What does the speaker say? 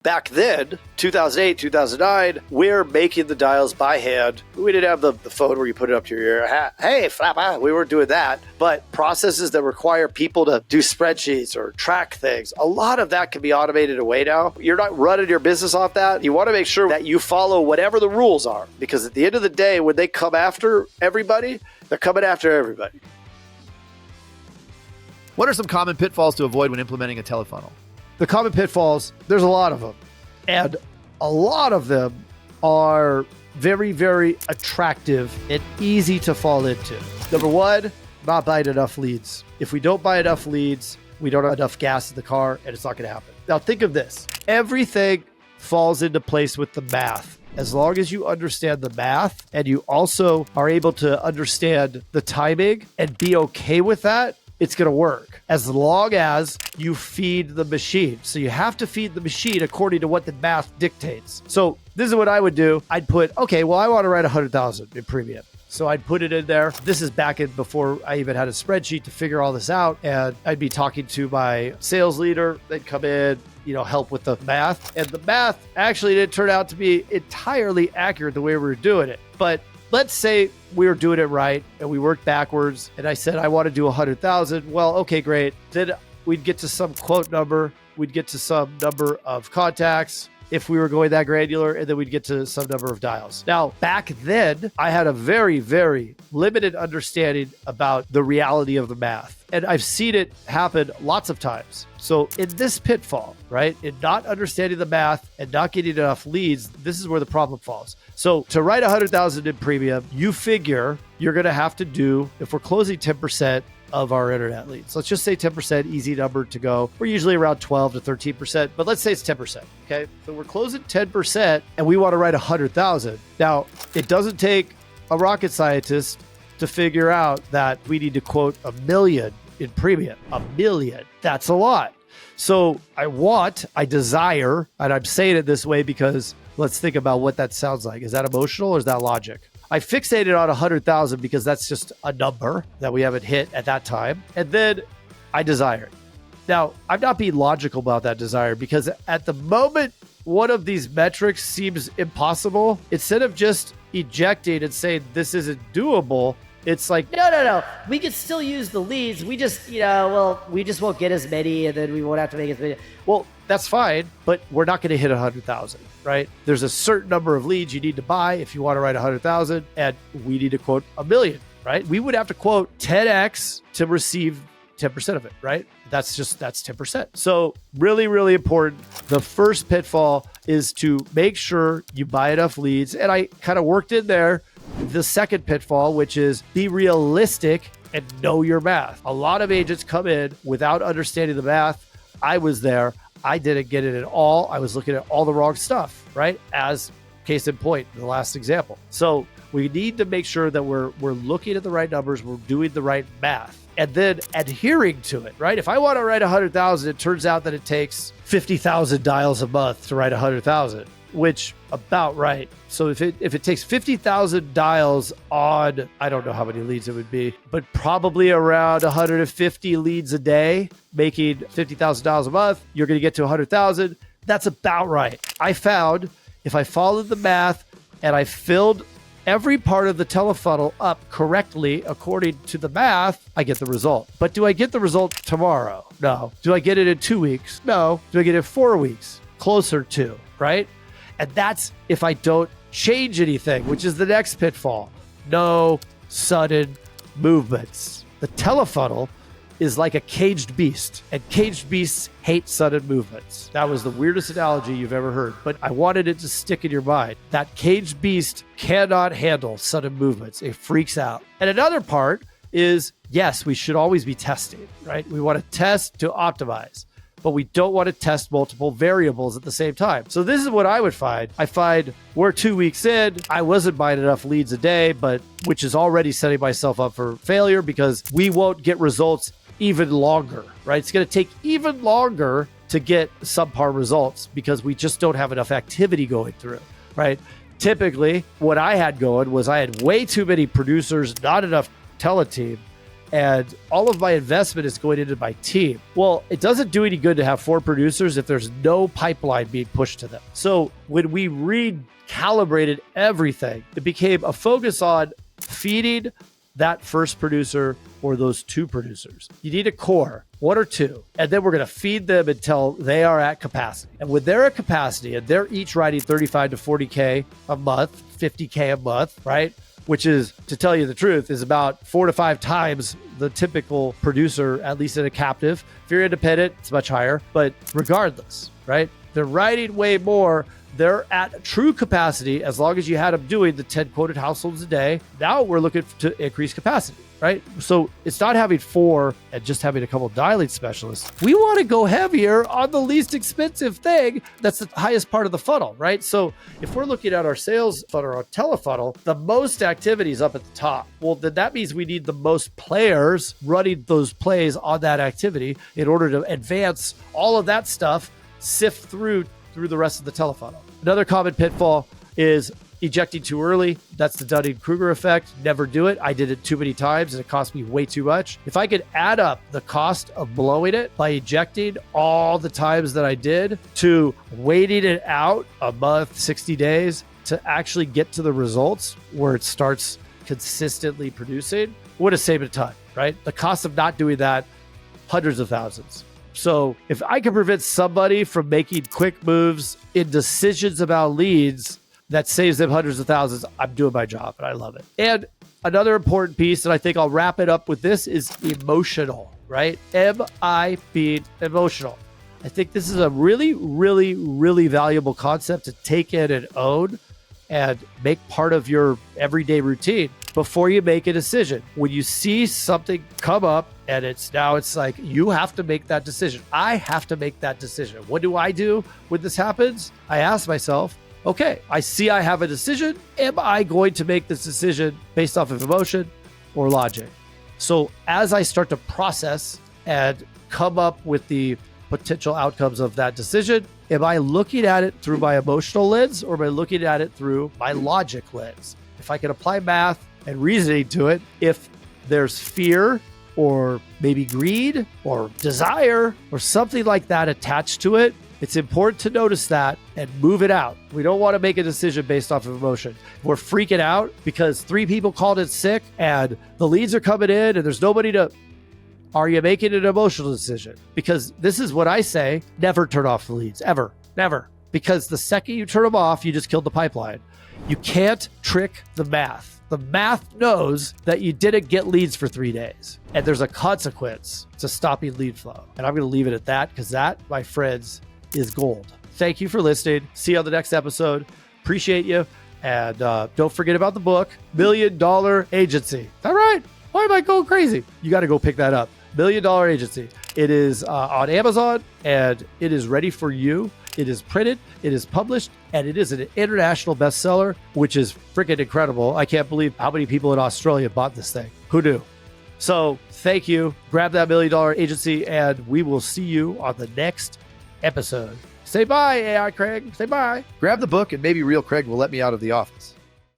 Back then, 2008, 2009, we're making the dials by hand. We didn't have the phone where you put it up to your ear. Hey, flap, we weren't doing that. But processes that require people to do spreadsheets or track things, a lot of that can be automated away now. You're not running your business off that. You want to make sure that you follow whatever the rules are, because at the end of the day, when they come after everybody, they're coming after everybody. What are some common pitfalls to avoid when implementing a telefunnel? The common pitfalls, there's a lot of them. And a lot of them are very, very attractive and easy to fall into. Number one, not buying enough leads. If we don't buy enough leads, we don't have enough gas in the car, and it's not going to happen. Now think of this. Everything falls into place with the math. As long as you understand the math and you also are able to understand the timing and be okay with that, it's going to work as long as you feed the machine. So you have to feed the machine according to what the math dictates. So this is what I would do. I'd put, okay, well, I want to write 100,000 in premium. So I'd put it in there. This is back in before I even had a spreadsheet to figure all this out. And I'd be talking to my sales leader. They'd come in, help with the math. And the math actually didn't turn out to be entirely accurate the way we were doing it. But let's say we were doing it right and we worked backwards and I said, I want to do 100,000. Well, okay, great. Then we'd get to some quote number. We'd get to some number of contacts if we were going that granular, and then we'd get to some number of dials. Now, back then, I had a very, very limited understanding about the reality of the math. And I've seen it happen lots of times. So in this pitfall, right, in not understanding the math and not getting enough leads, this is where the problem falls. So to write 100,000 in premium, you figure you're going to have to do, if we're closing 10% of our internet leads, let's just say 10%, easy number to go. We're usually around 12 to 13%, but let's say it's 10%. Okay. So we're closing 10% and we want to write 100,000. Now, it doesn't take a rocket scientist to figure out that we need to quote 1 million in premium. 1 million. That's a lot. So I desire, and I'm saying it this way because let's think about what that sounds like. Is that emotional or is that logic? I fixated on 100,000 because that's just a number that we haven't hit at that time. And then I desire it. Now, I'm not being logical about that desire because at the moment, one of these metrics seems impossible. Instead of just ejecting and saying this isn't doable, it's like, no. We could still use the leads. We just, we just won't get as many and then we won't have to make as many. Well, that's fine, but we're not going to hit 100,000, right? There's a certain number of leads you need to buy if you want to write 100,000, and we need to quote 1 million, right? We would have to quote 10x to receive 10% of it, right? That's 10%. So really, really important. The first pitfall is to make sure you buy enough leads. And I kind of worked in there the second pitfall, which is be realistic and know your math. A lot of agents come in without understanding the math. I was there. I didn't get it at all. I was looking at all the wrong stuff, right? As case in point, the last example. So we need to make sure that we're looking at the right numbers, we're doing the right math, and then adhering to it, right? If I want to write 100,000, it turns out that it takes 50,000 dials a month to write 100,000, which about right. So if it takes 50,000 dials on, I don't know how many leads it would be, but probably around 150 leads a day, making 50,000 dials a month, you're going to get to 100,000. That's about right. I found if I followed the math and I filled every part of the telefunnel up correctly according to the math, I get the result. But do I get the result tomorrow? No. Do I get it in 2 weeks? No. Do I get it in 4 weeks? Closer to, right? And that's if I don't change anything, which is the next pitfall. No sudden movements. The telefunnel is like a caged beast, and caged beasts hate sudden movements. That was the weirdest analogy you've ever heard, but I wanted it to stick in your mind. That caged beast cannot handle sudden movements. It freaks out. And another part is, yes, we should always be testing, right? We want to test to optimize, but we don't want to test multiple variables at the same time. So this is what I would find. I find we're 2 weeks in, I wasn't buying enough leads a day, but which is already setting myself up for failure because we won't get results even longer, right? It's going to take even longer to get subpar results because we just don't have enough activity going through, right? Typically, what I had going was I had way too many producers, not enough teleteam, and all of my investment is going into my team. Well, it doesn't do any good to have 4 producers if there's no pipeline being pushed to them. So when we recalibrated everything, it became a focus on feeding that first producer or those 2 producers. You need a core, 1 or 2, and then we're going to feed them until they are at capacity. And when they're at capacity and they're each writing 35 to 40K a month, 50K a month, right? Which is, to tell you the truth, is about 4 to 5 times the typical producer, at least in a captive. If you're independent, it's much higher. But regardless, right? They're writing way more. They're at true capacity as long as you had them doing the 10 quoted households a day. Now we're looking to increase capacity, right? So it's not having 4 and just having a couple of dialing specialists. We want to go heavier on the least expensive thing that's the highest part of the funnel, right? So if we're looking at our sales funnel or TeleFunnel, the most activity is up at the top. Well, then that means we need the most players running those plays on that activity in order to advance all of that stuff, sift through the rest of the TeleFunnel. Another common pitfall is ejecting too early. That's the Dunning-Kruger effect. Never do it. I did it too many times and it cost me way too much. If I could add up the cost of blowing it by ejecting all the times that I did to waiting it out a month, 60 days to actually get to the results where it starts consistently producing, would have saved a ton, right? The cost of not doing that, hundreds of thousands. So if I can prevent somebody from making quick moves in decisions about leads that saves them hundreds of thousands, I'm doing my job and I love it. And another important piece, and I think I'll wrap it up with this, is emotional, right? M-I being emotional. I think this is a really, really, really valuable concept to take in and own and make part of your everyday routine before you make a decision. When you see something come up and it's like, you have to make that decision. I have to make that decision. What do I do when this happens? I ask myself, okay, I see I have a decision. Am I going to make this decision based off of emotion or logic? So as I start to process and come up with the potential outcomes of that decision, am I looking at it through my emotional lens or am I looking at it through my logic lens? If I can apply math and reasoning to it, if there's fear or maybe greed or desire or something like that attached to it, it's important to notice that and move it out. We don't want to make a decision based off of emotion. We're freaking out because 3 people called in sick and the leads are coming in and there's nobody to... Are you making an emotional decision? Because this is what I say, never turn off the leads, ever, never. Because the second you turn them off, you just killed the pipeline. You can't trick the math. The math knows that you didn't get leads for 3 days. And there's a consequence to stopping lead flow. And I'm going to leave it at that because that, my friends, is gold. Thank you for listening. See you on the next episode. Appreciate you. And don't forget about the book, $1 Million Agency. All right. Why am I going crazy? You got to go pick that up. $1 Million Agency. It is on Amazon and it is ready for you. It is printed, it is published, and it is an international bestseller, which is freaking incredible. I can't believe how many people in Australia bought this thing. Who knew? So thank you. Grab that $1 Million Agency and we will see you on the next episode. Say bye, AI Craig. Say bye. Grab the book and maybe real Craig will let me out of the office.